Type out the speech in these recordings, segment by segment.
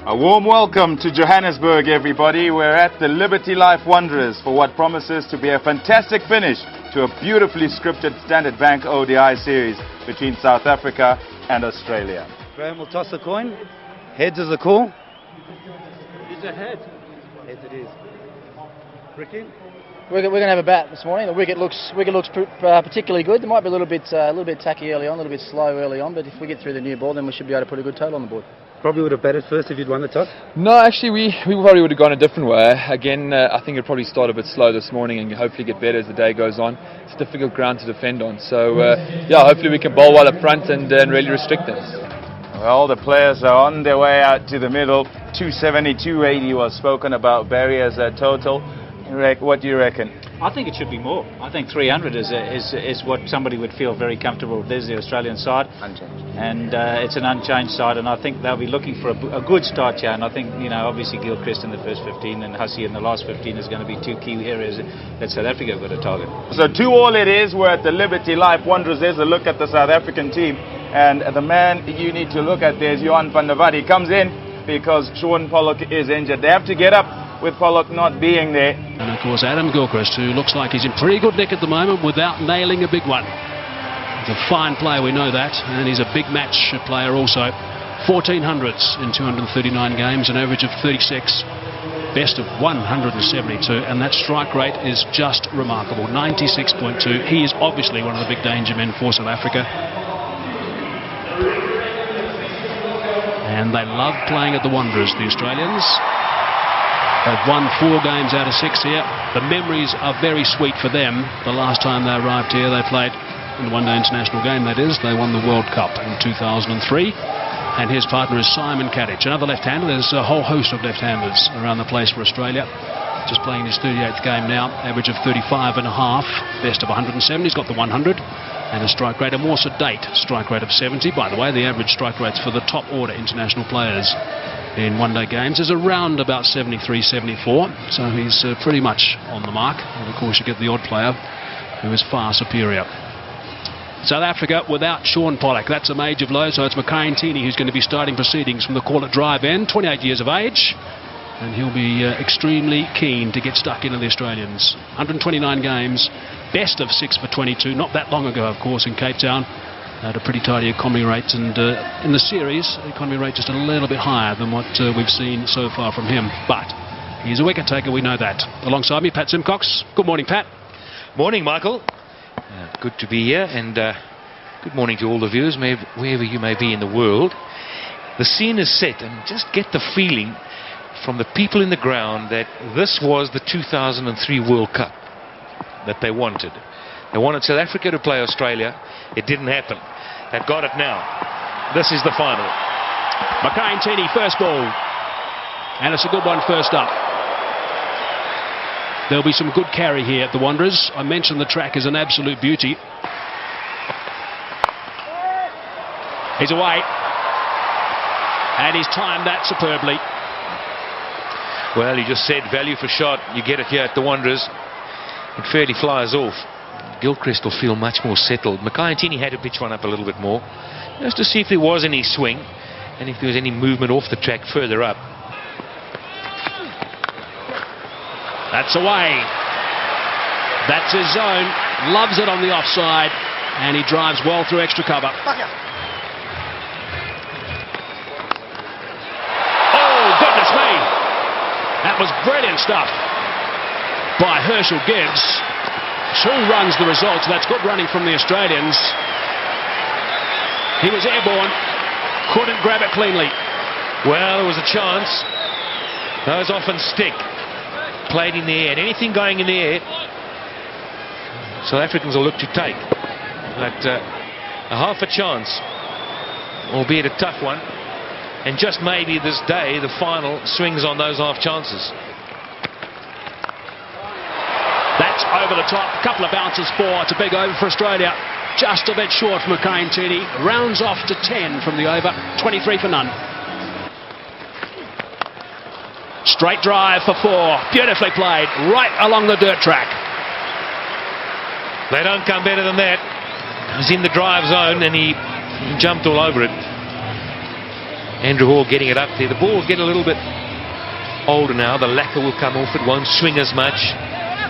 A warm welcome to Johannesburg, everybody. We're at the Liberty Life Wanderers for what promises to be a fantastic finish to a beautifully scripted Standard Bank ODI Series between South Africa and Australia. Graham will toss a coin. Heads is a call. It's a head. Heads it is. Ricky? We're going to have a bat this morning. The wicket looks particularly good. It might be a little bit tacky early on, a little bit slow early on, but if we get through the new ball, then we should be able to put a good total on the board. Probably would have batted first if you'd won the toss. No, actually, we probably would have gone a different way. Again, I think it'd probably start a bit slow this morning and hopefully get better as the day goes on. It's a difficult ground to defend on. So, hopefully we can bowl well up front and really restrict them. Well, the players are on their way out to the middle. 270, 280 was spoken about Barry as a total. What do you reckon? I think it should be more. I think 300 is what somebody would feel very comfortable with. There's the Australian side. Unchanged. And it's an unchanged side, and I think they'll be looking for a good start here. And I think, obviously Gilchrist in the first 15 and Hussey in the last 15 is going to be two key areas that South Africa have got to target. So 2-all it is. We're at the Liberty Life Wanderers. There's a look at the South African team. And the man you need to look at there is Johan van der Walt. He comes in because Shaun Pollock is injured. They have to get up with Pollock not being there. And of course Adam Gilchrist, who looks like he's in pretty good nick at the moment without nailing a big one. He's a fine player, we know that, and he's a big match player also. 1400s in 239 games, an average of 36, best of 172, and that strike rate is just remarkable, 96.2. He is obviously one of the big danger men for South Africa. And they love playing at the Wanderers, the Australians. They've won 4 games out of 6 here. The memories are very sweet for them. The last time they arrived here, they played in a one-day international game, that is. They won the World Cup in 2003. And his partner is Simon Kadich, another left-hander. There's a whole host of left-handers around the place for Australia. Just playing his 38th game now, average of 35.5, best of 107. He's got the 100. And a strike rate, a more sedate strike rate of 70. By the way, the average strike rates for the top order international players in one-day games is around about 73, 74. So he's pretty much on the mark. And of course you get the odd player who is far superior. South Africa without Shaun Pollock. That's a major blow. So it's Mackay Ntini who's going to be starting proceedings from the call at drive end. 28 years of age. And he'll be extremely keen to get stuck into the Australians. 129 games, best of 6 for 22. Not that long ago, of course, in Cape Town. At a pretty tidy economy rate. And in the series, the economy rate just a little bit higher than what we've seen so far from him. But he's a wicket taker, we know that. Alongside me, Pat Simcox. Good morning, Pat. Morning, Michael. Good to be here, and good morning to all the viewers, wherever you may be in the world. The scene is set, and just get the feeling from the people in the ground that this was the 2003 World Cup that they wanted. They wanted South Africa to play Australia. It didn't happen. They've got it now. This is the final. Mackay Ntini, first ball. And it's a good one first up. There'll be some good carry here at the Wanderers. I mentioned the track is an absolute beauty. He's away. And he's timed that superbly. Well, he just said value for shot. You get it here at the Wanderers. It fairly flies off. Gilchrist will feel much more settled. Mackay Ntini had to pitch one up a little bit more, just to see if there was any swing and if there was any movement off the track further up. That's away. That's his zone. Loves it on the offside. And he drives well through extra cover. That was brilliant stuff by Herschel Gibbs. 2 runs the result. That's good running from the Australians. He was airborne, couldn't grab it cleanly. Well, there was a chance. Those often stick. Played in the air, and anything going in the air, South Africans will look to take. But a half a chance, albeit a tough one. And just maybe this day, the final swings on those half chances. That's over the top. A couple of bounces for. It's a big over for Australia. Just a bit short for Mackay Ntini. Rounds off to 10 from the over. 23 for none. Straight drive for 4. Beautifully played. Right along the dirt track. They don't come better than that. He was in the drive zone and he jumped all over it. Andrew Hall getting it up there. The ball will get a little bit older now. The lacquer will come off. It won't swing as much.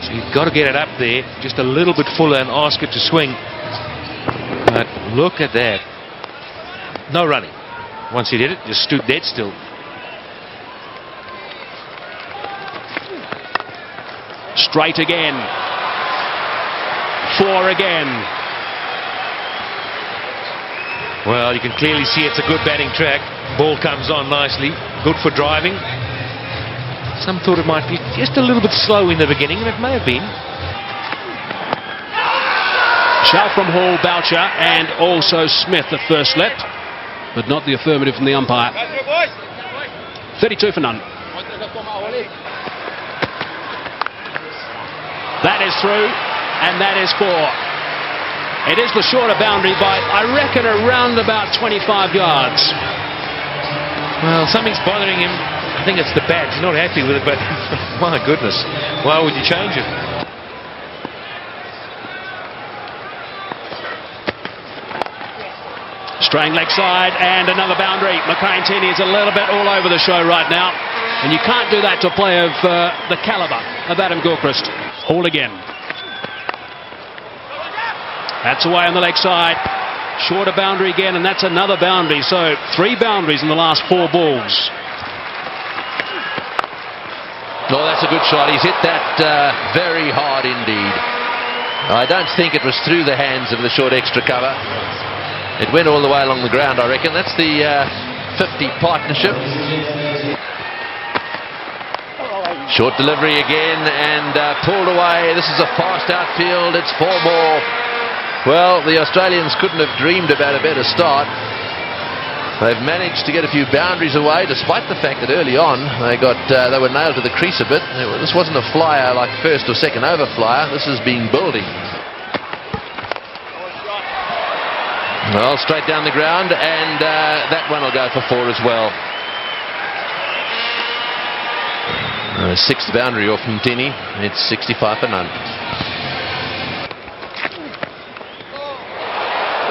So you've got to get it up there just a little bit fuller and ask it to swing. But look at that. No running. Once he did it, just stood dead still. Straight again. 4 again. Well, you can clearly see it's a good batting track. Ball comes on nicely. Good for driving. Some thought it might be just a little bit slow in the beginning, and it may have been. Shout from Hall, Boucher, and also Smith at first left, but not the affirmative from the umpire. 32 for none. That is through, and that is 4. It is the shorter boundary by, I reckon, around about 25 yards. Well, something's bothering him. I think it's the bat. He's not happy with it, but my goodness, why would you change it? Straying leg side and another boundary. McCain-Tini is a little bit all over the show right now, and you can't do that to a player of the calibre of Adam Gilchrist. All again. That's away on the leg side. Shorter boundary again, and that's another boundary. So 3 boundaries in the last 4 balls. Oh, that's a good shot. He's hit that very hard indeed. I don't think it was through the hands of the short extra cover. It went all the way along the ground, I reckon. That's the 50 partnership. Short delivery again and pulled away. This is a fast outfield. It's 4 more. Well, the Australians couldn't have dreamed about a better start. They've managed to get a few boundaries away, despite the fact that early on they were nailed to the crease a bit. This wasn't a flyer like first or second over flyer. This has been building. Well, straight down the ground, and that one will go for 4 as well. 6th boundary off from Tini. It's 65 for none.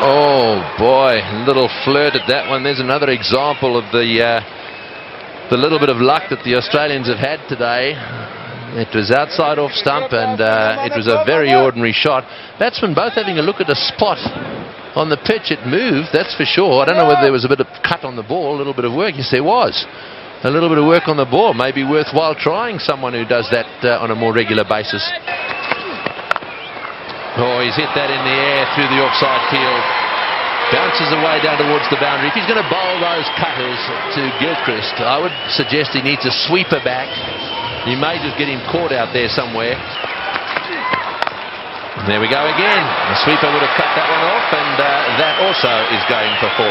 Oh boy, little flirt at that one. There's another example of the little bit of luck that the Australians have had today. It was outside off stump, and it was a very ordinary shot. Batsmen both having a look at a spot on the pitch. It moved, that's for sure. I don't know whether there was a bit of cut on the ball, a little bit of work. Yes, there was. A little bit of work on the ball. Maybe worthwhile trying someone who does that on a more regular basis. Oh, he's hit that in the air through the offside field. Bounces away down towards the boundary. If he's going to bowl those cutters to Gilchrist, I would suggest he needs a sweeper back. You may just get him caught out there somewhere. And there we go again. The sweeper would have cut that one off, and that also is going for 4.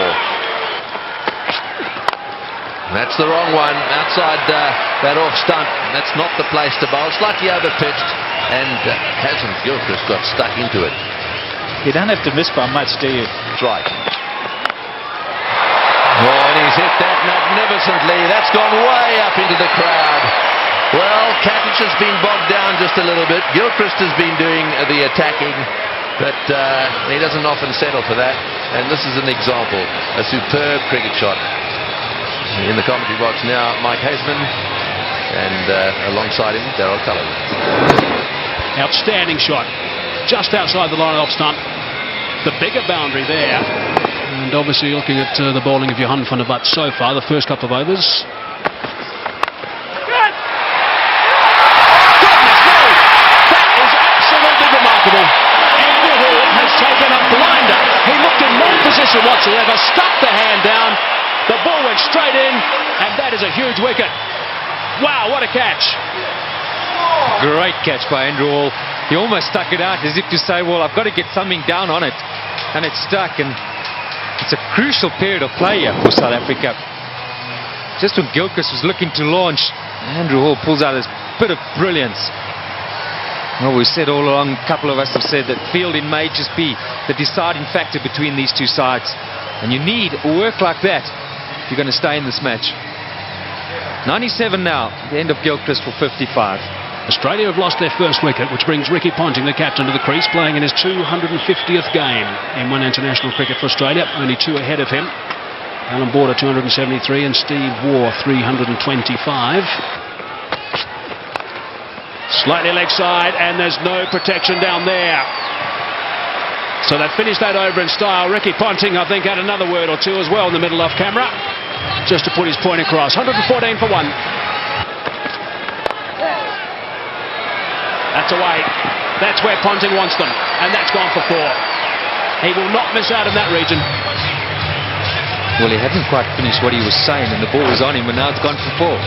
That's the wrong one. Outside that off stump. That's not the place to bowl. Slightly over-pitched, and hasn't Gilchrist got stuck into it. You don't have to miss by much, do you? That's right. Oh, and he's hit that magnificently. That's gone way up into the crowd. Well, Katic has been bogged down just a little bit. Gilchrist has been doing the attacking, but he doesn't often settle for that. And this is an example. A superb cricket shot. In the commentary box now, Mike Hasman, and alongside him, Darryl Cullen. Outstanding shot. Just outside the line off stump. The bigger boundary there. And obviously looking at the bowling of Johan van der Walt so far, the first couple of overs. Andrew Hall has taken a blinder. He looked in no position whatsoever, stuck the hand down. The ball went straight in, and that is a huge wicket. Wow, what a catch. Great catch by Andrew Hall. He almost stuck it out as if to say, well, I've got to get something down on it. And it stuck, and it's a crucial period of play here for South Africa. Just when Gilchrist was looking to launch, Andrew Hall pulls out this bit of brilliance. Well, we've said all along, a couple of us have said that fielding may just be the deciding factor between these two sides. And you need work like that if you're going to stay in this match. 97 now, the end of Gilchrist for 55. Australia have lost their first wicket, which brings Ricky Ponting, the captain, to the crease, playing in his 250th game in one international cricket for Australia, only 2 ahead of him. Alan Border 273 and Steve Waugh 325. Slightly leg side, and there's no protection down there. So they've finished that over in style. Ricky Ponting, I think, had another word or two as well in the middle off camera, just to put his point across. 114 for one. That's away. That's where Ponting wants them, and that's gone for four. He will not miss out in that region. Well, he hadn't quite finished what he was saying, and the ball was on him, and now it's gone for four.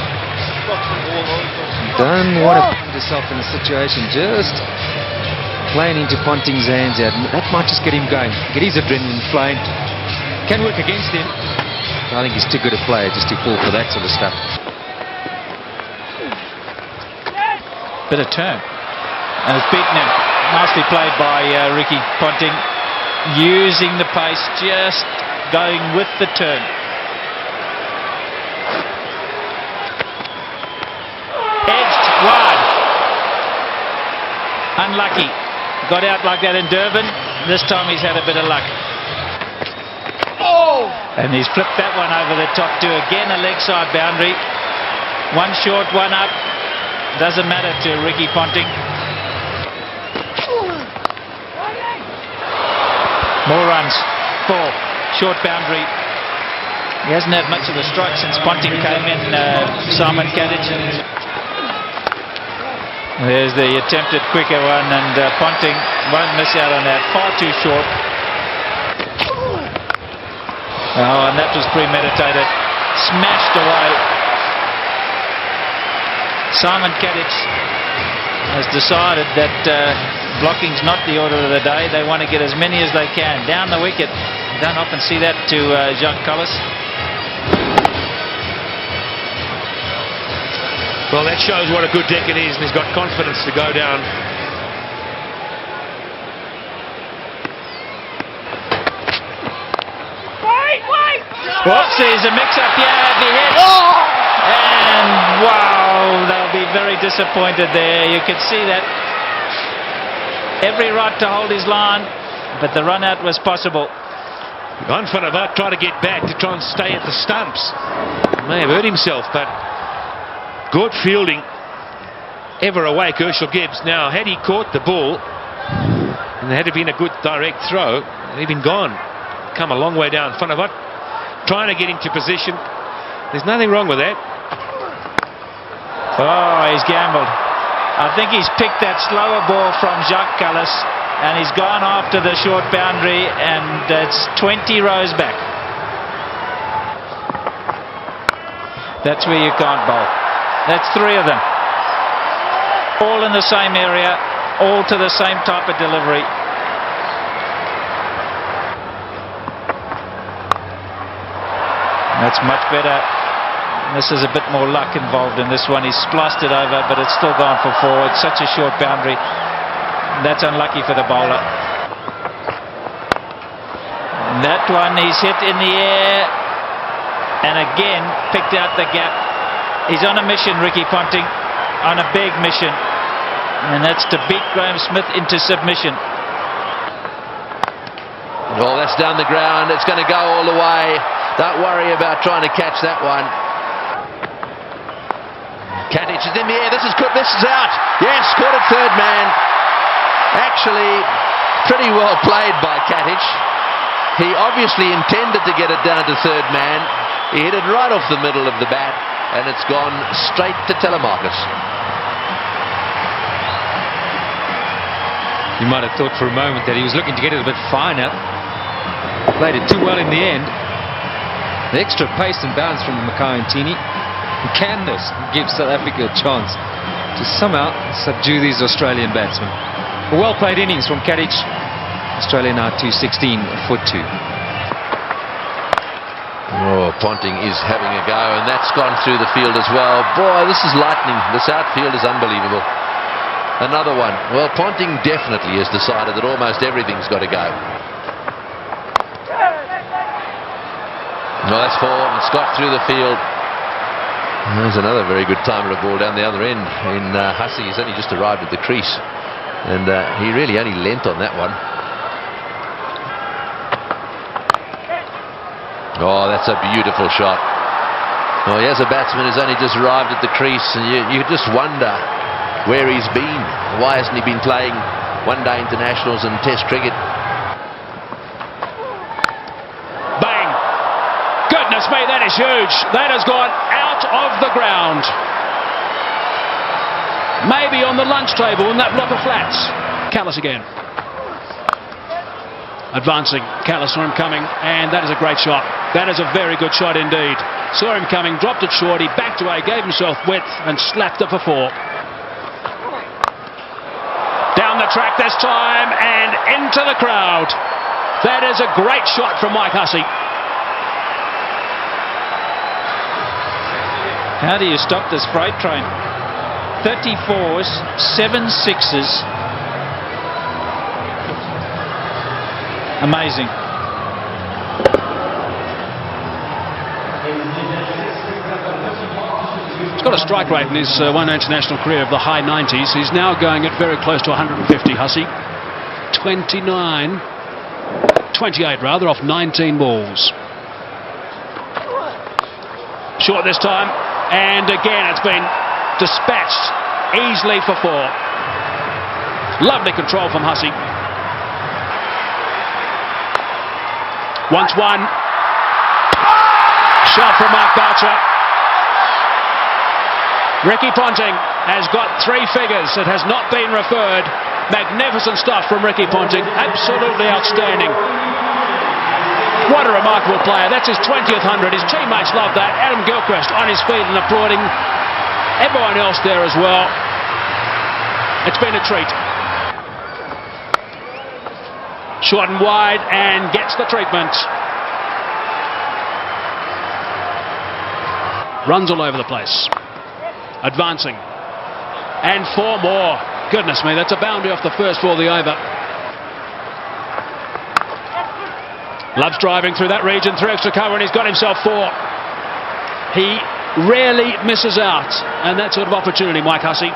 Don't want to put yourself in a situation just playing into Ponting's hands out. That might just get him going, get his adrenaline flowing. Can work against him. I think he's too good a player just to fall for that sort of stuff. Bit of turn. And it's beaten him. Nicely played by Ricky Ponting. Using the pace, just going with the turn. Edged wide. Unlucky. Got out like that in Durban. This time he's had a bit of luck. Oh! And he's flipped that one over the top to again a leg side boundary. One short, one up. Doesn't matter to Ricky Ponting. More runs. Four. Short boundary. He hasn't had much of a strike since Ponting came in, Simon Kadich. There's the attempted quicker one, and Ponting won't miss out on that. Far too short. Oh, and that was premeditated. Smashed away. Simon Kadich has decided that blocking's not the order of the day. They want to get as many as they can. Down the wicket. Don't often see that to Jacques Collis. Well, that shows what a good deck it is, and he's got confidence to go down. Whoops, there's a mix-up here at the head. And wow, they'll be very disappointed there. You can see that. Every right to hold his line, but the run-out was possible. Van der Vaart tried to get back to try and stay at the stumps. May have hurt himself, but good fielding. Ever awake, Herschel Gibbs. Now, had he caught the ball, and there had been a good direct throw, he'd been gone. Come a long way down. Van der Vaart trying to get into position. There's nothing wrong with that. Oh, he's gambled. I think he's picked that slower ball from Jacques Collis, and he's gone after the short boundary, and it's 20 rows back. That's where you can't bowl. That's three of them. All in the same area, all to the same type of delivery. That's much better. This is a bit more luck involved in this one. He's spliced it over, but it's still gone for four. It's such a short boundary. That's unlucky for the bowler. And that one he's hit in the air, and again picked out the gap. He's on a mission, Ricky Ponting, on a big mission, and that's to beat Graham Smith into submission. Well, that's down the ground. It's going to go all the way. Don't worry about trying to catch that one. Kadich is in the air. This is good. This is out. Yes, caught it third man. Actually, pretty well played by Kadich. He obviously intended to get it down to third man. He hit it right off the middle of the bat, and it's gone straight to Telemarcus. You might have thought for a moment that he was looking to get it a bit finer. Played it too well in the end. The extra pace and bounce from Mackay and Tini. Can this give South Africa a chance to somehow subdue these Australian batsmen? A well-played innings from Kadich. Australia now 216 for 2. Oh, Ponting is having a go, and that's gone through the field as well. Boy, this is lightning. This outfield is unbelievable. Another one. Well, Ponting definitely has decided that almost everything's got to go. No, that's four, and it's got through the field. There's another very good timer of ball down the other end in Hussey. He's only just arrived at the crease, and he really only lent on that one. Oh, that's a beautiful shot. Well, here's a batsman who's only just arrived at the crease, and you just wonder where he's been. Why hasn't he been playing one-day internationals and Test cricket? Bang! Goodness me, that is huge. That has gone out of the ground. Maybe on the lunch table in that block of flats. Callis again. Advancing, Callis saw him coming, and that is a great shot. That is a very good shot indeed. Saw him coming, dropped it short, he backed away, gave himself width and slapped it for 4. Down the track this time and into the crowd. That is a great shot from Mike Hussey. How do you stop this freight train? 34s, 7 6s. Amazing. He's got a strike rate in his one international career of the high 90s. He's now going at very close to 150, Hussey. 28 rather, off 19 balls. Short this time, and again it's been dispatched easily for 4. Lovely control from Hussey. Once one. Shot from Mark Boucher. Ricky Ponting has got 3 figures. It has not been referred. Magnificent stuff from Ricky Ponting. Absolutely outstanding. What a remarkable player. That's his 20th 100. His teammates love that. Adam Gilchrist on his feet and applauding. Everyone else there as well. It's been a treat. Short and wide and gets the treatment. Runs all over the place. Advancing. And 4 more. Goodness me, that's a boundary off the first ball of the over. Loves driving through that region, through extra cover, and he's got himself 4. He rarely misses out, and that sort of opportunity, Mike Hussey.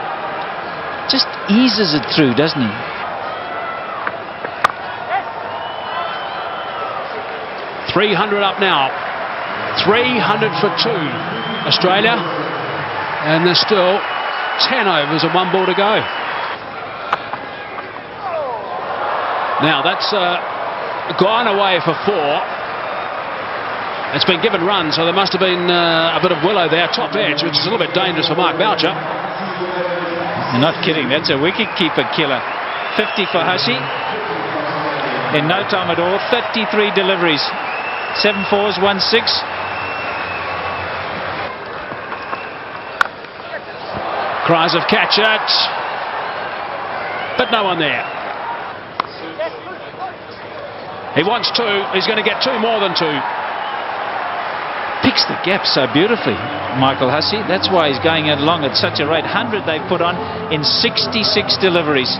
Just eases it through, doesn't he? .300 up now. 300 for 2. Australia. And there's still 10 overs and 1 ball to go. Now that's gone away for 4. It's been given runs, so there must have been a bit of willow there, top edge, which is a little bit dangerous for Mark Boucher. You're not kidding, that's a wicket-keeper killer. 50 for Hussey. In no time at all, 33 deliveries. 7 4s, 1 6. Cries of catch it, but no one there. He wants 2. He's going to get 2 more than 2. Picks the gap so beautifully, Michael Hussey. That's why he's going along at such a rate. 100 they've put on in 66 deliveries. 6.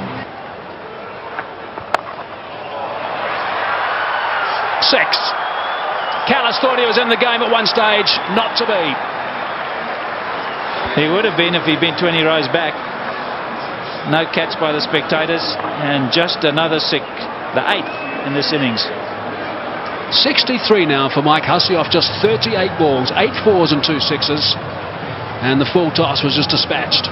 Callis thought he was in the game at one stage. Not to be. He would have been if he'd been 20 rows back. No catch by the spectators, and just another 6, the 8th in this innings. 63 now for Mike Hussey off just 38 balls, 8 4s and 2 6s, and the full toss was just dispatched.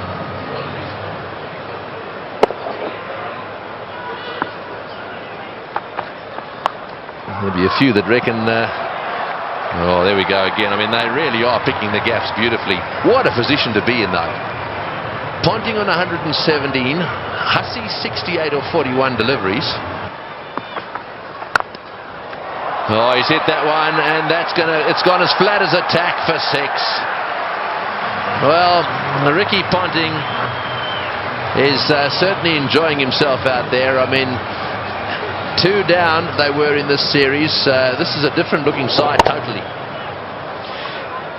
There'll be a few that reckon oh, there we go again. I mean, they really are picking the gaps beautifully. What a position to be in, though. Ponting on 117, Hussey 68 or 41 deliveries. Oh, he's hit that one, and it's gone as flat as a tack for 6. Well, Ricky Ponting is certainly enjoying himself out there. I mean, 2 down they were in this series. This is a different looking side totally.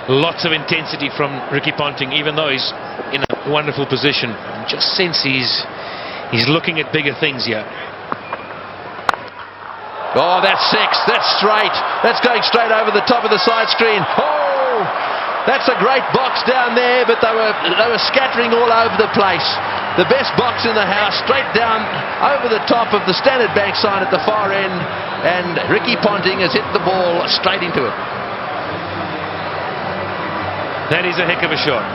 Lots of intensity from Ricky Ponting, even though he's in a wonderful position. Just sense he's looking at bigger things here. Oh, that's 6. That's straight. That's going straight over the top of the side screen. Oh, that's a great box down there, but they were scattering all over the place. The best box in the house, straight down over the top of the Standard Bank sign at the far end, and Ricky Ponting has hit the ball straight into it. That is a heck of a shot.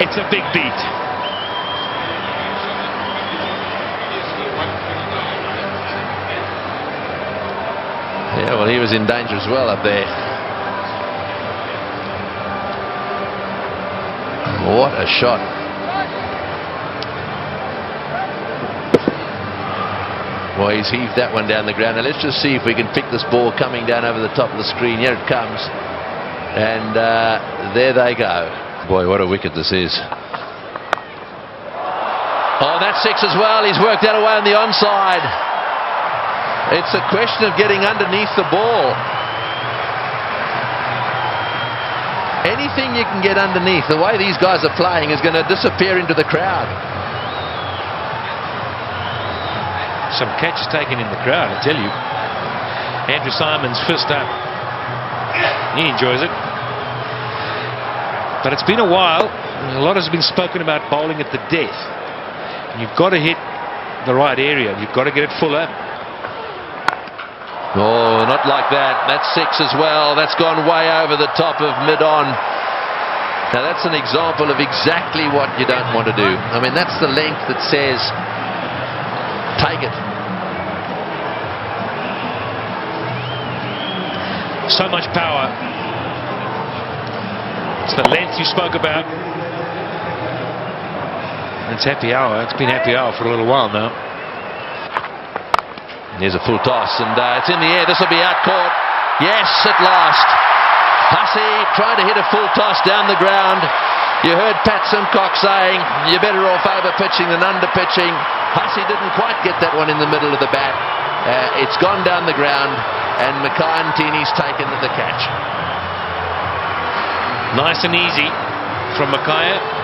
It's a big beat. Yeah, well, he was in danger as well up there. What a shot. Well, he's heaved that one down the ground. Now let's just see if we can pick this ball coming down over the top of the screen. Here it comes. And there they go. Boy, what a wicket this is. Oh, that's six as well. He's worked that away on the onside. It's a question of getting underneath the ball. Anything you can get underneath, the way these guys are playing, is going to disappear into the crowd. Some catches taken in the crowd, I tell you. Andrew Simon's fist up. He enjoys it. But it's been a while. A lot has been spoken about bowling at the death. And you've got to hit the right area. You've got to get it fuller. Oh, not like that. That's six as well. That's gone way over the top of mid-on. Now that's an example of exactly what you don't want to do. I mean, that's the length that says, take it. So much power. It's the length you spoke about. It's happy hour. It's been happy hour for a little while now. Here's a full toss, and it's in the air. This will be out caught. Yes, at last. Hussey trying to hit a full toss down the ground. You heard Pat Simcock saying, you're better off over-pitching than under-pitching. Hussey didn't quite get that one in the middle of the bat. It's gone down the ground, and Mackay-Ntini's taken the catch. Nice and easy from Mackay.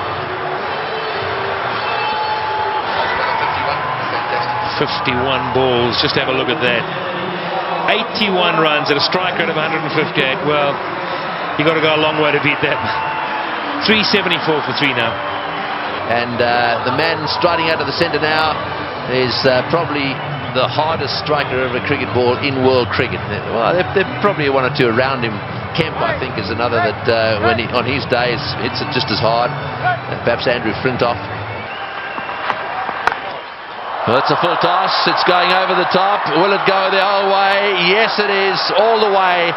51 balls, just have a look at that. 81 runs at a strike rate of 158. Well, you got to go a long way to beat that. 374 for 3 now. And the man striding out of the centre now is probably the hardest striker of a cricket ball in world cricket. Well, there probably one or two around him. Kemp, I think, is another that on his days hits it just as hard. Perhaps Andrew Flintoff. Well, it's a full toss. It's going over the top. Will it go the whole way? Yes, it is. All the way.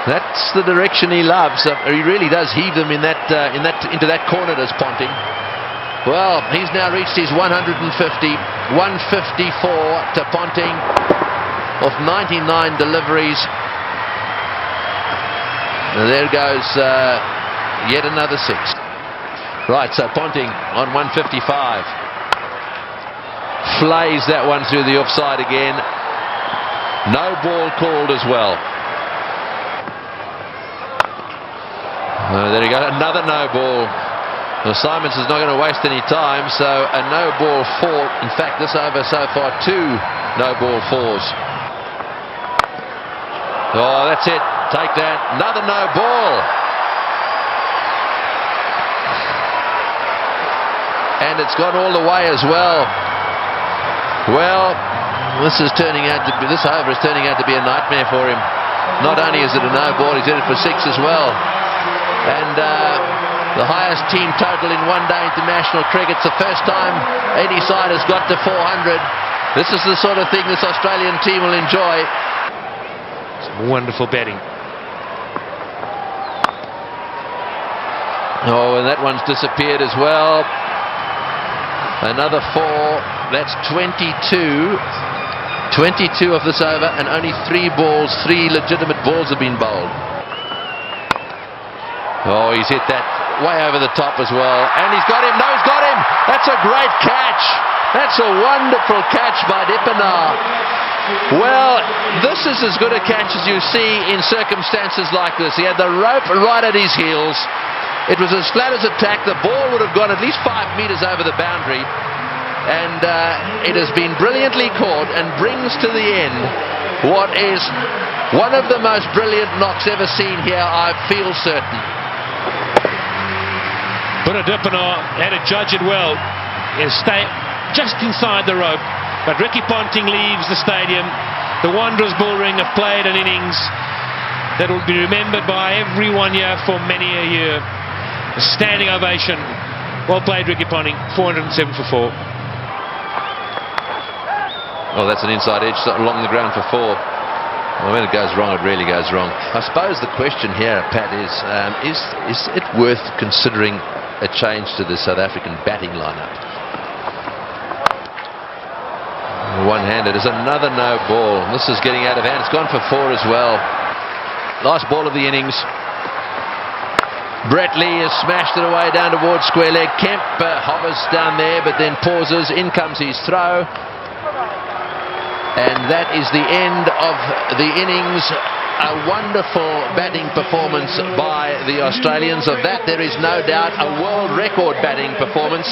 That's the direction he loves. He really does heave them into that corner, does Ponting. Well, he's now reached his 150. 154 to Ponting of 99 deliveries. And there goes yet another 6. Right, so Ponting on 155. Flays that one through the offside again. No ball called as well. There you go, another no ball. Well, Simons is not going to waste any time, so a no ball 4. In fact, this over so far 2 no ball 4s. Oh, that's it. Take that. Another no ball. And it's gone all the way as well. Well, this over is turning out to be a nightmare for him. Not only is it a no ball, he's hit it for 6 as well. And the highest team total in one-day international cricket. It's the first time any side has got to 400. This is the sort of thing this Australian team will enjoy. Some wonderful batting. Oh, and that one's disappeared as well. Another 4. That's 22. 22 of this over, and only 3 legitimate balls have been bowled. Oh, he's hit that way over the top as well. And he's got him. No, he's got him. That's a great catch. That's a wonderful catch by Dippenaar. Well, this is as good a catch as you see in circumstances like this. He had the rope right at his heels. It was as flat as a tack. The ball would have gone at least 5 metres over the boundary. And it has been brilliantly caught and brings to the end what is one of the most brilliant knocks ever seen here, I feel certain. But Dippenaar had to judge it well. He'll stay just inside the rope. But Ricky Ponting leaves the stadium. The Wanderers bullring have played an innings. that will be remembered by everyone here for many a year. A standing ovation. Well played, Ricky Ponting. 407 for 4. Oh, that's an inside edge along the ground for 4. Well, when it goes wrong, it really goes wrong. I suppose the question here, Pat, is it worth considering a change to the South African batting lineup? One-handed is another no ball. This is getting out of hand. It's gone for 4 as well. Last ball of the innings. Brett Lee has smashed it away down towards square leg. Kemp hovers down there but then pauses. In comes his throw. And that is the end of the innings. A wonderful batting performance by the Australians. Of that there is no doubt. A world record batting performance.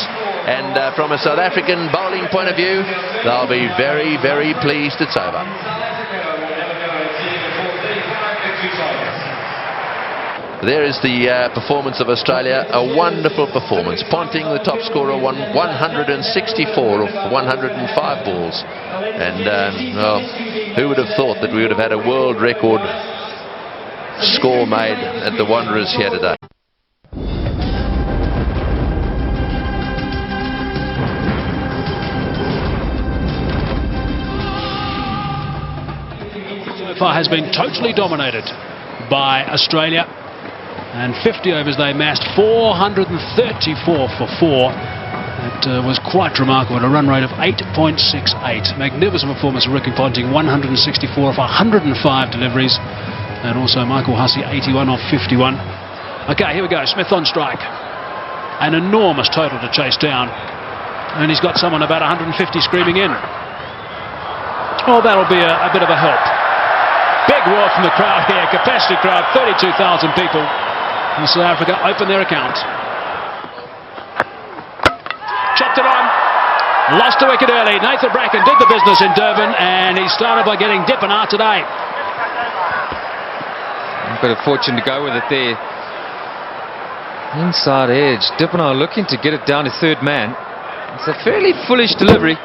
And from a South African bowling point of view, they'll be very, very pleased it's over. There is the performance of Australia, a wonderful performance. Ponting, the top scorer, won 164 of 105 balls. And, well, who would have thought that we would have had a world record score made at the Wanderers here today? So far has been totally dominated by Australia. And 50 overs they amassed, 434 for 4. It was quite remarkable, a run rate of 8.68. Magnificent performance of Ricky Ponting, 164 of 105 deliveries. And also Michael Hussey, 81 of 51. Okay, here we go, Smith on strike. An enormous total to chase down. And he's got someone about 150 screaming in. Oh, that'll be a bit of a help. Big roar from the crowd here, capacity crowd, 32,000 people. And South Africa open their account. Chopped it on. Lost a wicket early. Nathan Bracken did the business in Durban, and he started by getting Dippenaar today. A bit of fortune to go with it there. Inside edge. Dippenaar looking to get it down to third man. It's a fairly foolish delivery.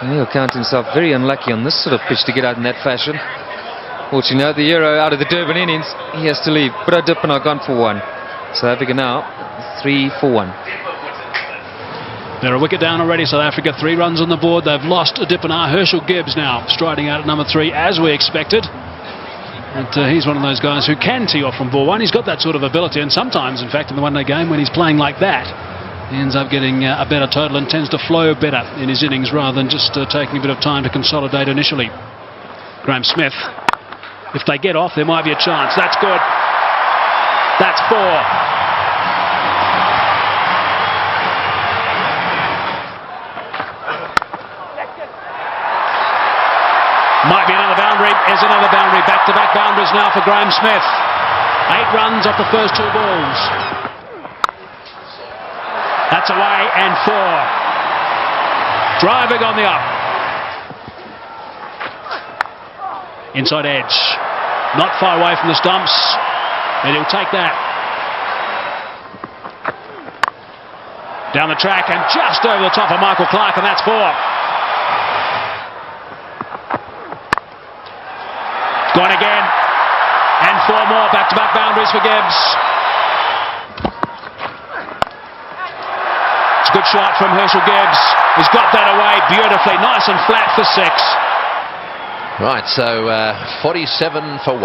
And he'll count himself very unlucky on this sort of pitch to get out in that fashion. Fortunately, the hero out of the Durban innings, he has to leave. But Dippenaar gone for 1. South Africa now 3 for 1. They're a wicket down already, South Africa. 3 runs on the board. They've lost Dippenaar. Herschel Gibbs now striding out at number 3 as we expected. And he's one of those guys who can tee off from ball 1. He's got that sort of ability, and sometimes, in fact, in the one-day game when he's playing like that, he ends up getting a better total and tends to flow better in his innings rather than just taking a bit of time to consolidate initially. Graham Smith. If they get off, there might be a chance. That's good. That's 4. Might be another boundary. Is another boundary. Back-to-back boundaries now for Graham Smith. 8 runs off the first 2 balls. That's away and 4. Driving on the up. Inside edge. Not far away from the stumps. And he'll take that. Down the track and just over the top of Michael Clark, and that's 4. Gone again. And 4 more back-to-back boundaries for Gibbs. It's a good shot from Herschel Gibbs. He's got that away beautifully. Nice and flat for 6. Right, so 47 for 1.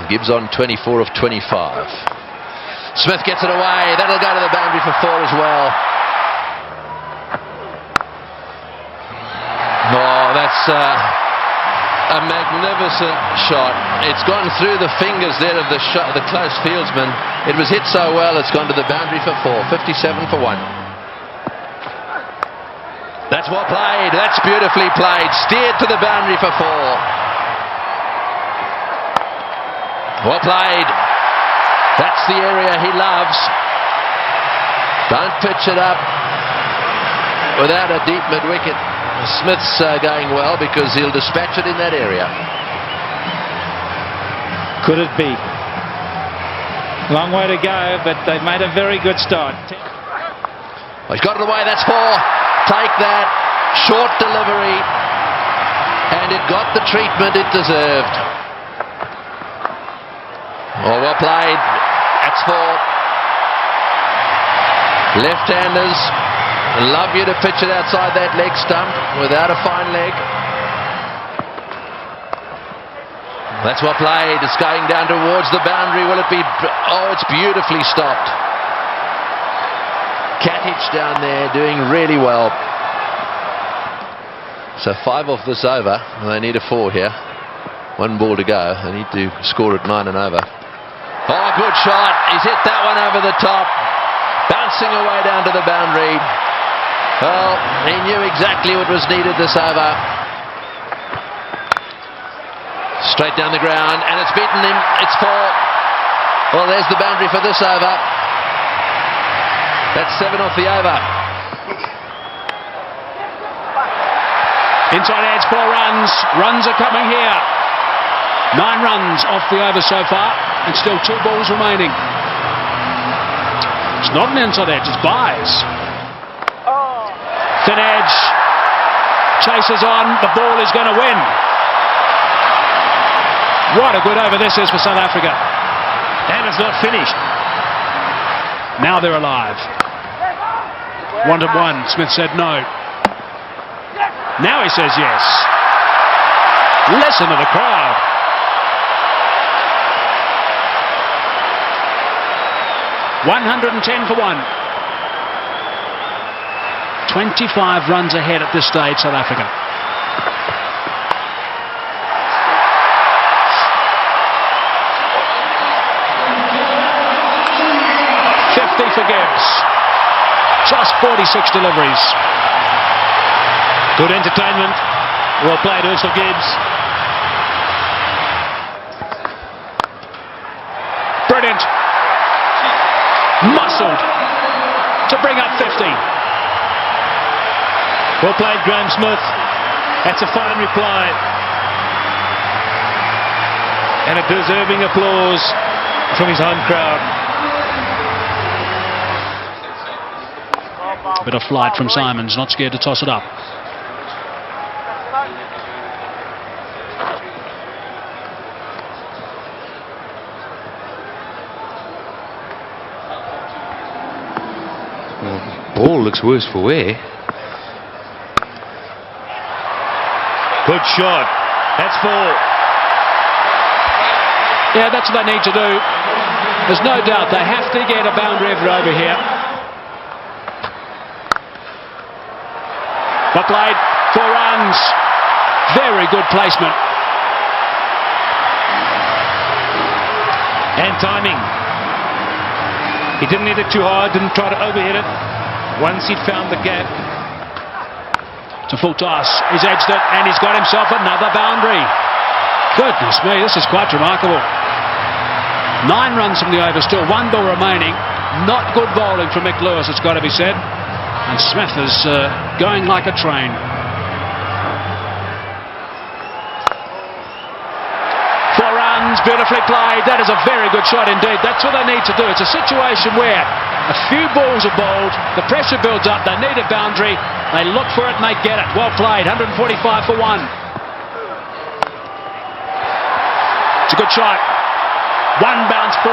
Gibbs on 24 of 25. Smith gets it away. That'll go to the boundary for 4 as well. Oh, that's a magnificent shot. It's gone through the fingers there of the close fieldsman. It was hit so well, it's gone to the boundary for 4. 57 for 1. That's well played. That's beautifully played. Steered to the boundary for 4. Well played. That's the area he loves. Don't pitch it up without a deep mid-wicket. Smith's going well because he'll dispatch it in that area. Could it be? Long way to go, but they've made a very good start. Oh, he's got it away. That's 4. Take that. Short delivery. And it got the treatment it deserved. Oh, well played. That's 4. Left-handers love you to pitch it outside that leg stump without a fine leg. That's well played. It's going down towards the boundary. Will it be? Oh, it's beautifully stopped. Catich down there doing really well. So 5 off this over. They need a 4 here. 1 ball to go. They need to score at 9 and over. Oh, good shot. He's hit that one over the top. Bouncing away down to the boundary. Well, he knew exactly what was needed this over. Straight down the ground, and it's beaten him. It's 4. Well, there's the boundary for this over. That's 7 off the over. Inside edge, 4 runs. Runs are coming here. 9 runs off the over so far, and still 2 balls remaining. It's not an inside edge, it's byes. Thin edge. Chases on, the ball is going to win. What a good over this is for South Africa. And it's not finished. Now they're alive. 1-1. Smith said no. Now he says yes. Listen to the crowd. $110 for 1. 25 runs ahead at this stage, South Africa. For Gibbs. Just 46 deliveries. Good entertainment. Well played, Herschel Gibbs. Brilliant. Muscled to bring up 50. Well played, Graham Smith. That's a fine reply. And a deserving applause from his home crowd. A bit of flight from Simons, not scared to toss it up. Well, ball looks worse for wear. Good shot. That's 4. Yeah, that's what they need to do. There's no doubt they have to get a boundary every over here. Well played, 4 runs. Very good placement. And timing. He didn't hit it too hard, didn't try to overhit it. Once he'd found the gap. To full toss. He's edged it and he's got himself another boundary. Goodness me, this is quite remarkable. 9 runs from the over, still 1 ball remaining. Not good bowling from Mick Lewis, it's got to be said. And Smith is going like a train. 4 runs, beautifully played. That is a very good shot indeed. That's what they need to do. It's a situation where a few balls are bowled, the pressure builds up, they need a boundary, they look for it and they get it. Well played, 145 for 1. It's a good shot. 1 bounce 4,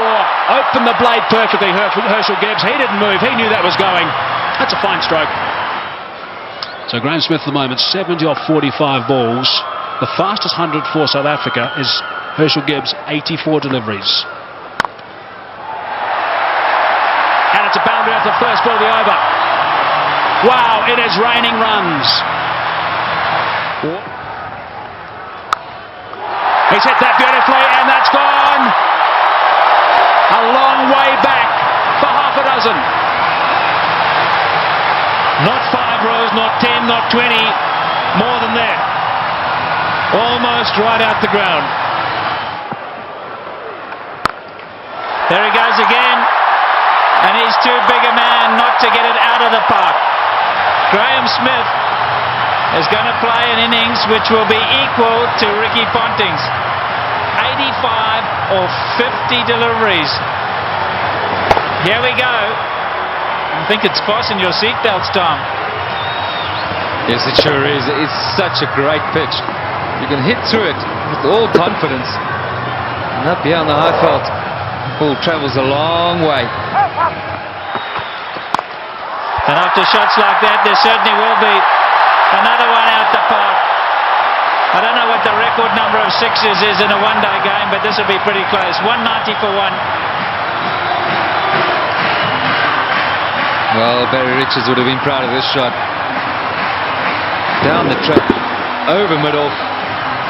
opened the blade perfectly, Herschel Gibbs. He didn't move, he knew that was going. That's a fine stroke. So Graham Smith at the moment, 70 off 45 balls. The fastest 100 for South Africa is Herschel Gibbs, 84 deliveries. And it's a boundary off the first ball of the over. Wow, it is raining runs. He's hit that beautifully and that's gone. A long way back for half a dozen. Not 5 rows, not 10, not 20. More than that. Almost right out the ground. There he goes again. And he's too big a man not to get it out of the park. Graham Smith is going to play an innings which will be equal to Ricky Ponting's. 85 or 50 deliveries. Here we go. I think it's fasten your seatbelts, Tom. Yes, it sure is. It's such a great pitch. You can hit through it with all confidence. And up here on the high felt, ball travels a long way. And after shots like that, there certainly will be another one out the park. I don't know what the record number of sixes is in a one-day game, but this will be pretty close. 190 for one. Well, Barry Richards would have been proud of this shot. Down the track, over middle,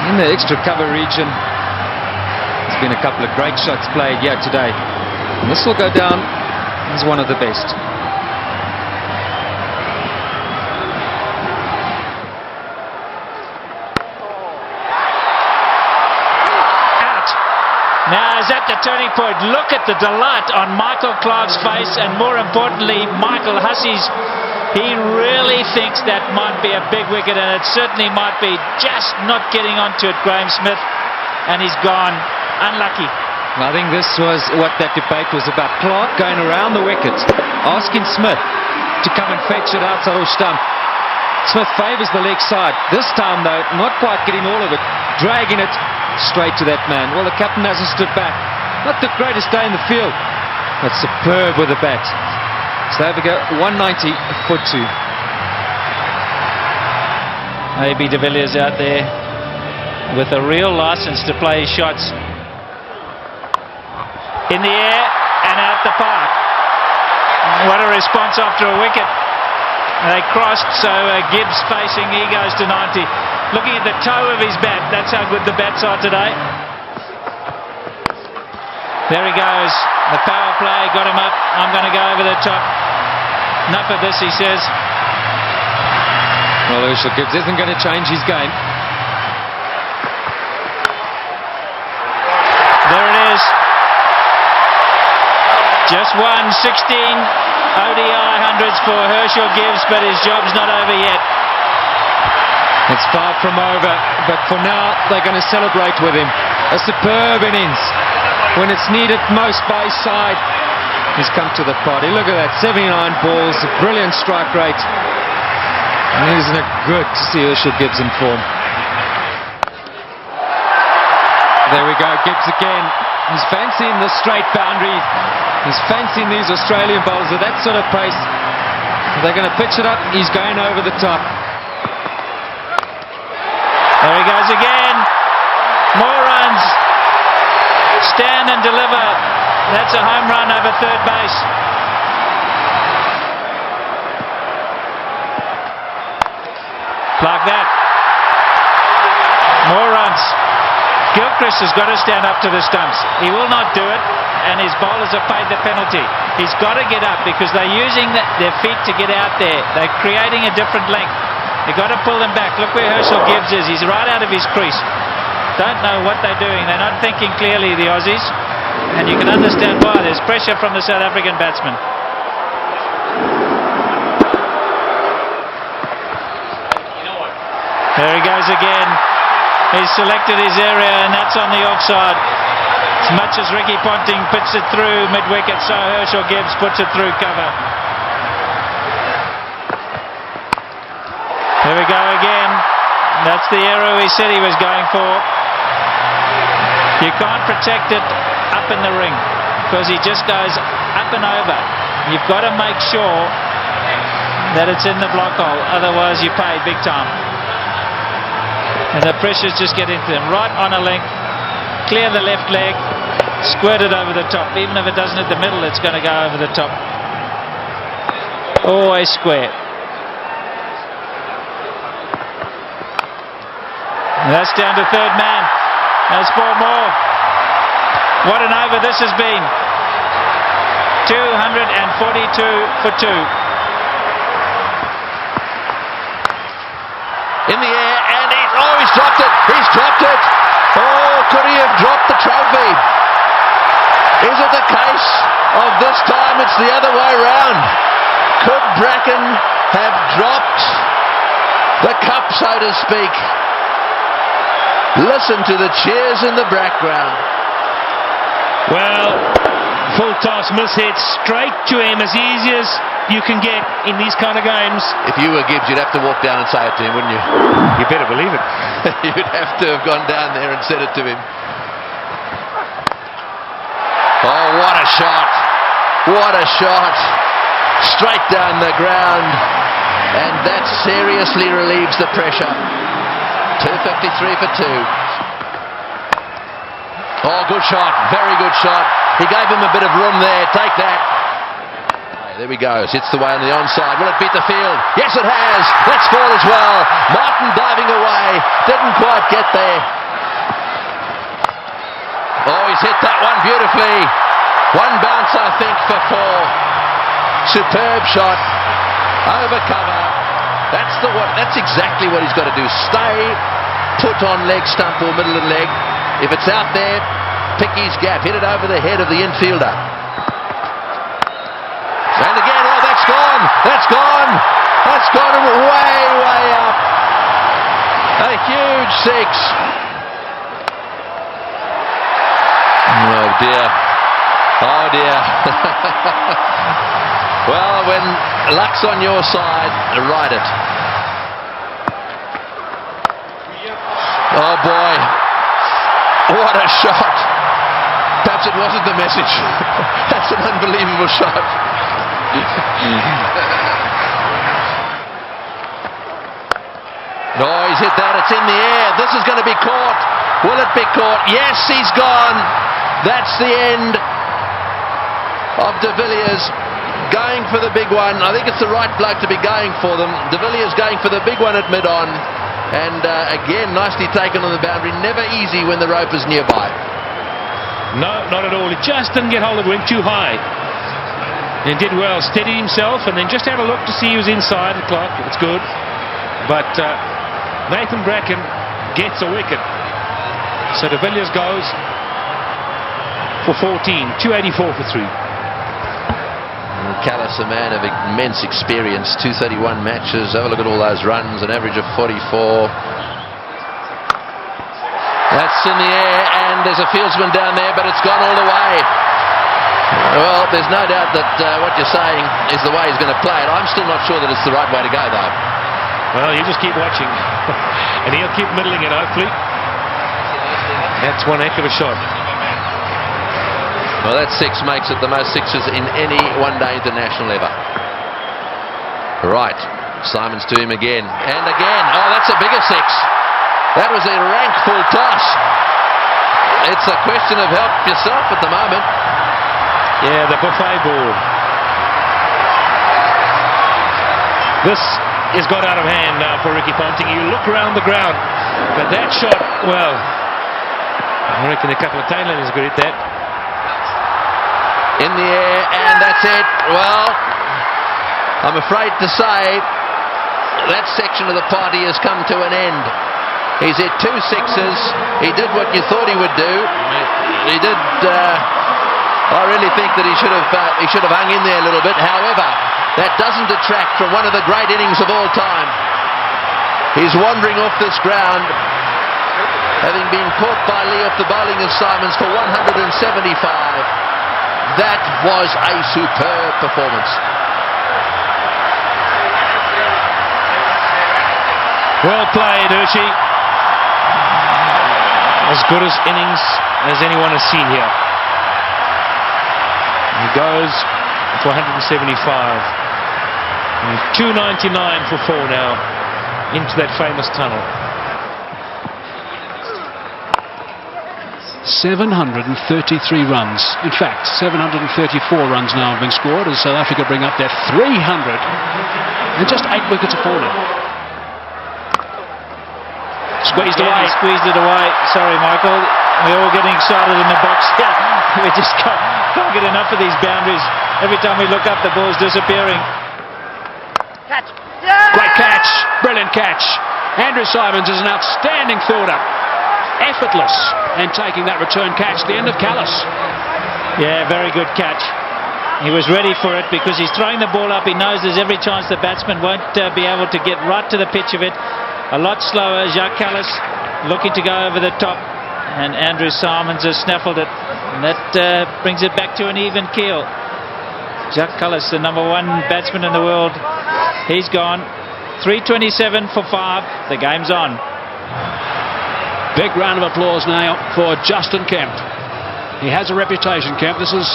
in the extra cover region. There's been a couple of great shots played here today. And this will go down as one of the best. Now is at the turning point. Look at the delight on Michael Clarke's face, and more importantly, Michael Hussey's. He really thinks that might be a big wicket, and it certainly might be. Just not getting onto it, Graham Smith, and he's gone. Unlucky. I think this was what that debate was about. Clarke going around the wicket, asking Smith to come and fetch it outside off stump. Smith favours the leg side. This time, though, not quite getting all of it, dragging it straight to that man. Well, the captain hasn't stood back. Not the greatest day in the field, but superb with the bat. So there we go, 190 for 2. AB de Villiers out there with a real license to play his shots. In the air and out the park. What a response after a wicket. They crossed, so Gibbs facing, he goes to 90. Looking at the toe of his bat, that's how good the bats are today. There he goes, the power play, got him up. I'm going to go over the top. Enough of this, he says. Well, Herschel Gibbs isn't going to change his game. There it is. Just won 16 ODI hundreds for Herschel Gibbs, but his job's not over yet. It's far from over, but for now they're going to celebrate with him. A superb innings when it's needed most by his side. He's come to the party. Look at that, 79 balls, a brilliant strike rate. And isn't it good to see Herschel Gibbs in form? There we go, Gibbs again. He's fancying the straight boundary. He's fancying these Australian bowlers with that sort of pace. They're going to pitch it up. He's going over the top. There he goes again. More runs. Stand and deliver. That's a home run over third base. Like that. More runs. Gilchrist has got to stand up to the stumps. He will not do it, and his bowlers have paid the penalty. He's got to get up because they're using their feet to get out there. They're creating a different length. You've got to pull them back. Look where Herschel Gibbs is. He's right out of his crease. Don't know what they're doing. They're not thinking clearly, the Aussies. And you can understand why. There's pressure from the South African batsman. There he goes again. He's selected his area, and that's on the offside. As much as Ricky Ponting puts it through mid-wicket, so Herschel Gibbs puts it through cover. There we go again. That's the arrow he said he was going for. You can't protect it up in the ring because he just goes up and over. You've got to make sure that it's in the block hole, otherwise you pay big time. And the pressures just get into them. Right on a length, clear the left leg, squirt it over the top. Even if it doesn't hit the middle, it's going to go over the top. Always square. And that's down to third man. There's 4 more. What an over this has been. 242 for 2. In the air, and he's dropped it. He's dropped it. Oh, could he have dropped the trophy? Is it the case of this time it's the other way round? Could Bracken have dropped the cup, so to speak? Listen to the cheers in the background. Well, Full toss, mishit, straight to him, as easy as you can get in these kind of games. If you were Gibbs, you'd have to walk down and say it to him, wouldn't you? You better believe it. You'd have to have gone down there and said it to him. Oh, what a shot. What a shot. Straight down the ground. And that seriously relieves the pressure. 253 for 2. Oh, good shot. Very good shot. He gave him a bit of room there. Take that. There we go. Hits the way on the onside. Will it beat the field? Yes, it has. That's 4 as well. Martin diving away. Didn't quite get there. Oh, he's hit that one beautifully. One bounce, I think, for 4. Superb shot. Over cover. That's exactly what he's got to do. Stay put on leg stump or middle of the leg. If it's out there, pick his gap. Hit it over the head of the infielder. And again, oh, that's gone. That's gone. That's gone way, way up. A huge 6. Oh, dear. Oh, dear. Well, when luck's on your side, ride it. Oh, boy. What a shot. Perhaps it wasn't the message. That's an unbelievable shot. No, he's hit that. It's in the air. This is going to be caught. Will it be caught? Yes, he's gone. That's the end of De Villiers. Going for the big one. I think it's the right bloke to be going for them. De Villiers going for the big one at mid-on. And again, nicely taken on the boundary. Never easy when the rope is nearby. No, not at all. He just didn't get hold of it. Went too high. And did well. Steadied himself and then just had a look to see he was inside the clock. It's good. But Nathan Bracken gets a wicket. So De Villiers goes for 14. 284 for 3. Callis, a man of immense experience, 231 matches. Have a look at all those runs, an average of 44. That's in the air, and there's a fieldsman down there, but it's gone all the way. Well, there's no doubt that what you're saying is the way he's going to play it. I'm still not sure that it's the right way to go, though. Well, you just keep watching, and he'll keep middling it, hopefully. That's one heck of a shot. Well, that 6 makes it the most 6s in any one-day international ever. Right, Simons to him again, and again. Oh, that's a bigger 6. That was a rank full toss. It's a question of help yourself at the moment. Yeah, the buffet ball. This has got out of hand now for Ricky Ponting. You look around the ground, but that shot, well, I reckon a couple of tailenders could hit that. In the air, and that's it. Well, I'm afraid to say that section of the party has come to an end. He's hit 2 6s. He did what you thought he would do. He did. I really think that he should have hung in there a little bit. However, that doesn't detract from one of the great innings of all time. He's wandering off this ground, having been caught by Lee off the bowling of Simons for 175. That was a superb performance. Well played, Urshi. As good as innings as anyone has seen here. He goes for 175. And 299 for 4 now into that famous tunnel. 733 runs. In fact, 734 runs now have been scored as South Africa bring up their 300 and just 8 wickets are falling. Squeezed it away. Sorry, Michael. We're all getting excited in the box here. We just can't get enough of these boundaries. Every time we look up, the ball's disappearing. Catch. Yeah! Great catch. Brilliant catch. Andrew Simons is an outstanding fielder. Effortless and taking that return catch, the end of Callis. Yeah, very good catch. He was ready for it because he's throwing the ball up. He knows there's every chance the batsman won't be able to get right to the pitch of it. A lot slower. Jacques Callis looking to go over the top, and Andrew Simons has snaffled it And that brings it back to an even keel. Jack Cullis, the number 1 batsman in the world, he's gone. 3:27 for 5. The game's on. Big round of applause now for Justin Kemp. He has a reputation, Kemp. This is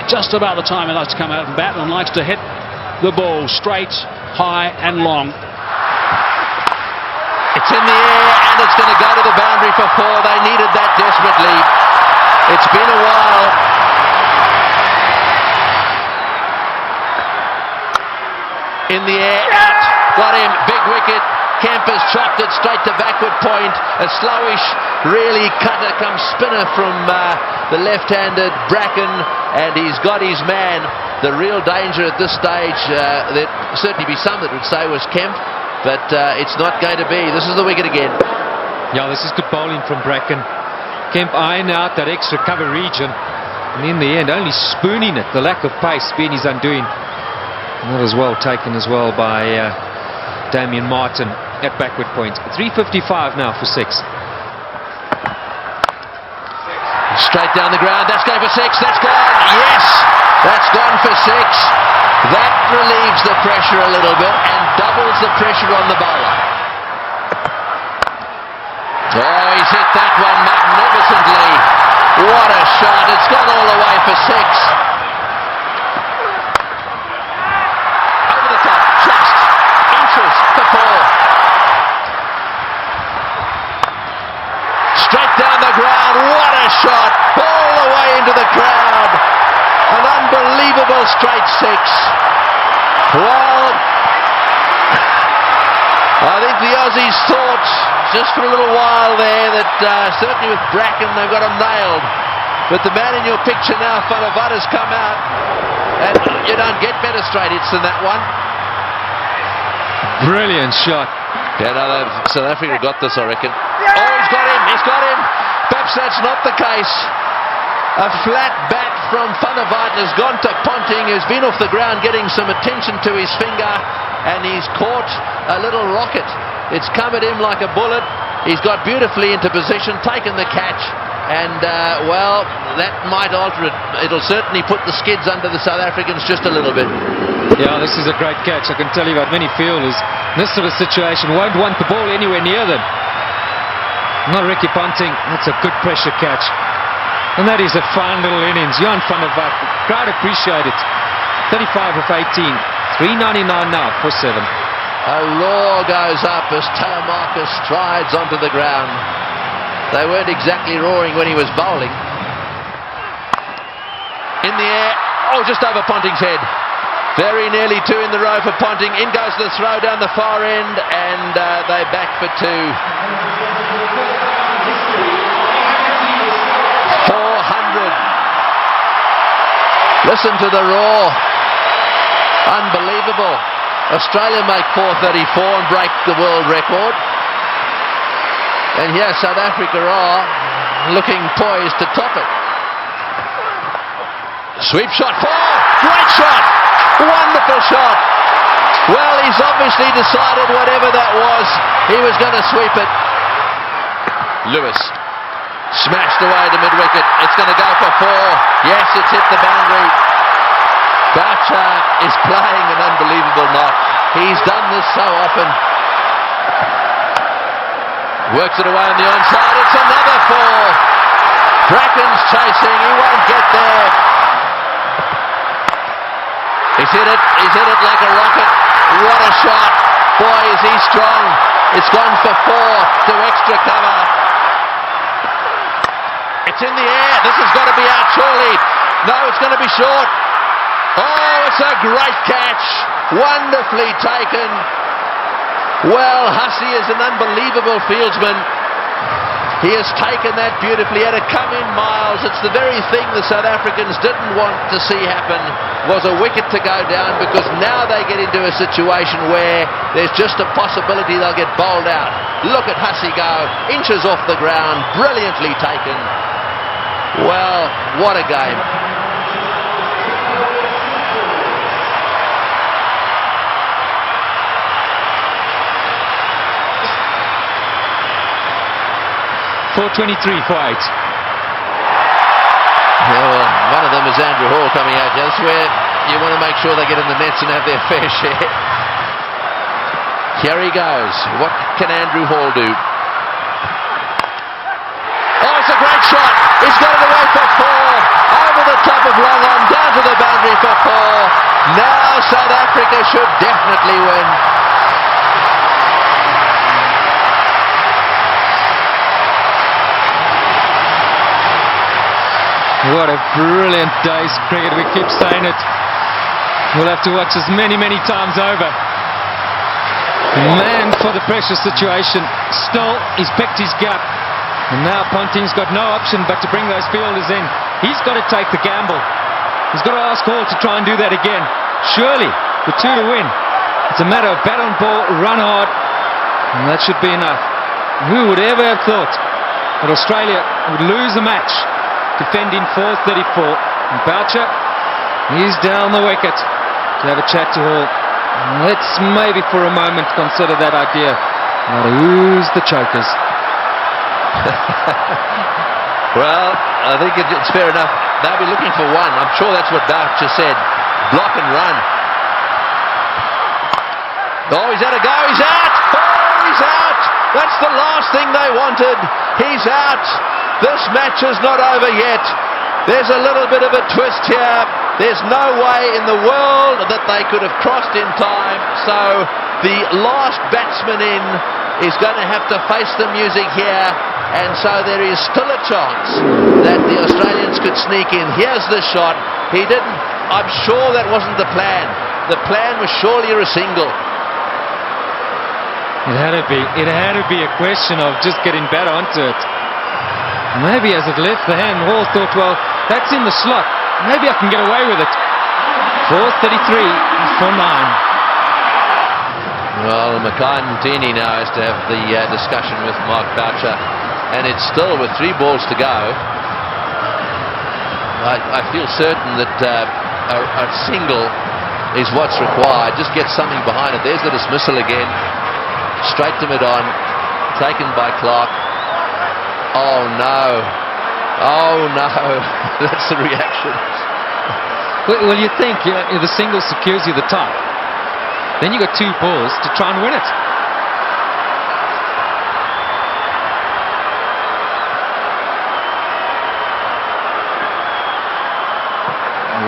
just about the time he likes to come out and bat and likes to hit the ball straight, high and long. It's in the air and it's going to go to the boundary for 4. They needed that desperately. It's been a while. In the air, out. Got him, big wicket. Kemp has chopped it straight to backward point. A slowish, really cutter come spinner from the left-handed Bracken, and he's got his man. The real danger at this stage, there'd certainly be some that would say was Kemp, but it's not going to be. This is the wicket again. Yeah, this is good bowling from Bracken. Kemp eyeing out that extra cover region, and in the end only spooning it, the lack of pace being his undoing. And that was well taken as well by Damien Martin at backward point. 3:55 now for 6. Straight down the ground, that's going for 6, that's gone, yes, that's gone for 6. That relieves the pressure a little bit and doubles the pressure on the bowler. Oh, he's hit that one magnificently. What a shot, it's gone all the way for 6. Over the top, just inches for 4. Straight down the ground, what a shot, all the way into the crowd. An unbelievable straight 6. Well, I think the Aussies thought just for a little while there that certainly with Bracken they've got him nailed. But the man in your picture now, Fanavada's come out, and you don't get better straight hits than that one. Brilliant shot. Yeah, no, South Africa got this, I reckon. Oh, he's got him. Perhaps that's not the case. A flat bat from Fanavada has gone to Ponting, who's been off the ground getting some attention to his finger, and he's caught a little rocket. It's come at him like a bullet. He's got beautifully into position, taken the catch, and well, that might alter it. It'll certainly put the skids under the South Africans just a little bit. Yeah, this is a great catch. I can tell you about many fielders in this sort of situation won't want the ball anywhere near them. Not Ricky Ponting. That's a good pressure catch. And that is a fine little innings. Johan van der Walt, crowd appreciate it. 35 of 18. 3.99 now for 7. A roar goes up as Taumaka strides onto the ground. They weren't exactly roaring when he was bowling. In the air. Oh, just over Ponting's head. Very nearly 2 in the row for Ponting. In goes the throw down the far end, and they back for 2. 400. Listen to the roar. Unbelievable. Australia make 434 and break the world record. And here South Africa are looking poised to top it. Sweep shot, 4! Great shot! Wonderful shot! Well, he's obviously decided whatever that was, he was going to sweep it. Lewis smashed away to mid-wicket. It's going to go for 4. Yes, it's hit the boundary. Boucher is playing an unbelievable knock. He's done this so often. Works it away on the onside. It's another 4. Bracken's chasing. He won't get there. He's hit it like a rocket. What a shot. Boy, is he strong. It's gone for 4 to extra cover. It's in the air. This has got to be out surely. No, it's going to be short. Oh, it's a great catch. Wonderfully taken. Well, Hussey is an unbelievable fieldsman. He has taken that beautifully. Had to come in miles. It's the very thing the South Africans didn't want to see happen, was a wicket to go down, because now they get into a situation where there's just a possibility they'll get bowled out. Look at Hussey go. Inches off the ground. Brilliantly taken. Well, what a game. 4.23 for 8. Yeah, well, one of them is Andrew Hall coming out here. That's where you want to make sure they get in the nets and have their fair share. Here he goes. What can Andrew Hall do? Oh, it's a great shot. He's got it away for 4. Over the top of long on, down to the boundary for 4. Now South Africa should definitely win. What a brilliant day's cricket. We keep saying it. We'll have to watch this many, many times over. Man for the pressure situation. Still, he's picked his gap. And now Ponting's got no option but to bring those fielders in. He's got to take the gamble. He's got to ask Hall to try and do that again. Surely, the 2 to win. It's a matter of bat on ball, run hard, and that should be enough. Who would ever have thought that Australia would lose the match? Defending 434. And Boucher, he's down the wicket to have a chat to Hall. Let's maybe for a moment consider that idea. Now who's the chokers? Well, I think it's fair enough. They'll be looking for one. I'm sure that's what Boucher said. Block and run. Oh, he's had a go. He's out. Oh, he's out. That's the last thing they wanted. He's out. This match is not over yet. There's a little bit of a twist here. There's no way in the world that they could have crossed in time. So the last batsman in is going to have to face the music here. And so there is still a chance that the Australians could sneak in. Here's the shot. He didn't. I'm sure that wasn't the plan. The plan was surely a single. It had to be. It had to be a question of just getting bat onto it. Maybe as it left the hand, Hall thought, well, that's in the slot. Maybe I can get away with it. 4:33 for 9. Well, Makantini now has to have the discussion with Mark Boucher. And it's still with 3 balls to go. I feel certain that a single is what's required. Just get something behind it. There's the dismissal again. Straight to mid-on. Taken by Clark. Oh no. Oh no. That's the reaction. Well, you think the single secures you the tie. Then you got 2 balls to try and win it.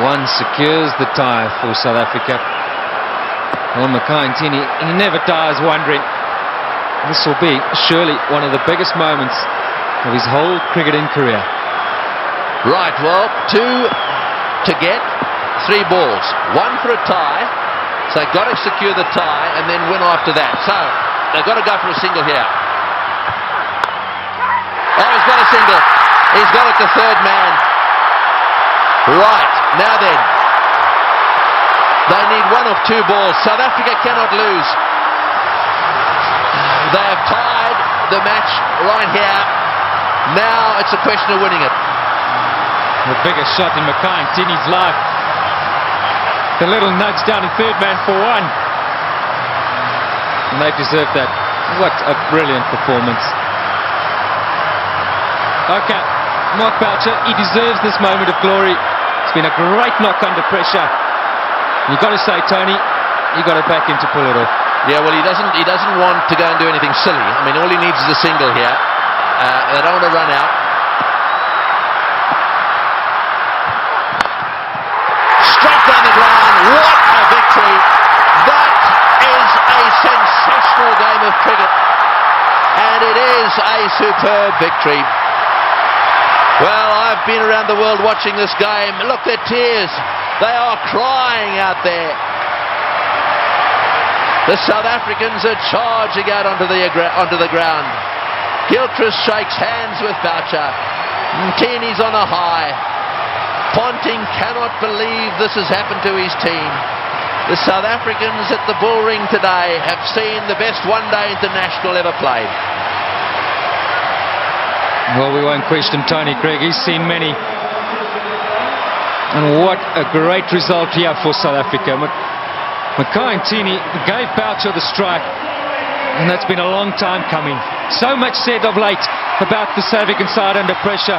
One secures the tie for South Africa. Well, Makantini, he never dies wondering. This will be surely one of the biggest moments of his whole cricketing career. Right, well, 2 to get, 3 balls. 1 for a tie, so they've got to secure the tie and then win after that. So, they've got to go for a single here. Oh, he's got a single. He's got it to third man. Right, now then. They need 1 of 2 balls. South Africa cannot lose. They have tied the match right here. Now it's a question of winning it. The biggest shot in Makantini's life. The little nudge down to third man for 1. And they deserve that. What a brilliant performance. Okay, Mark Boucher, he deserves this moment of glory. It's been a great knock under pressure. You've got to say, Tony, you've got to back him to pull it off. Yeah, well, he doesn't want to go and do anything silly. I mean, all he needs is a single here. They don't want to run out. Straight down the ground. What a victory. That is a sensational game of cricket. And it is a superb victory. Well, I've been around the world watching this game. Look, their tears. They are crying out there. The South Africans are charging out onto the ground. Gilchrist shakes hands with Boucher. Mtini's on a high. Ponting cannot believe this has happened to his team. The South Africans at the bull ring today have seen the best one-day international ever played. Well, we won't question Tony Craig. He's seen many. And what a great result here for South Africa. Makantini gave Boucher the strike. And that's been a long time coming. So much said of late about the South African side under pressure.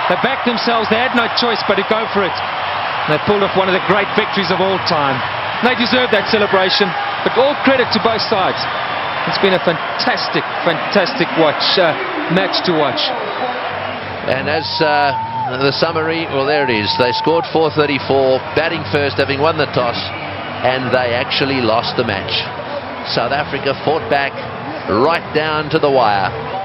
They backed themselves. They had no choice but to go for it. And they pulled off one of the great victories of all time. And they deserve that celebration. But all credit to both sides. It's been a fantastic, fantastic match to watch. And as the summary, well, there it is. They scored 434, batting first, having won the toss, and they actually lost the match. South Africa fought back right down to the wire.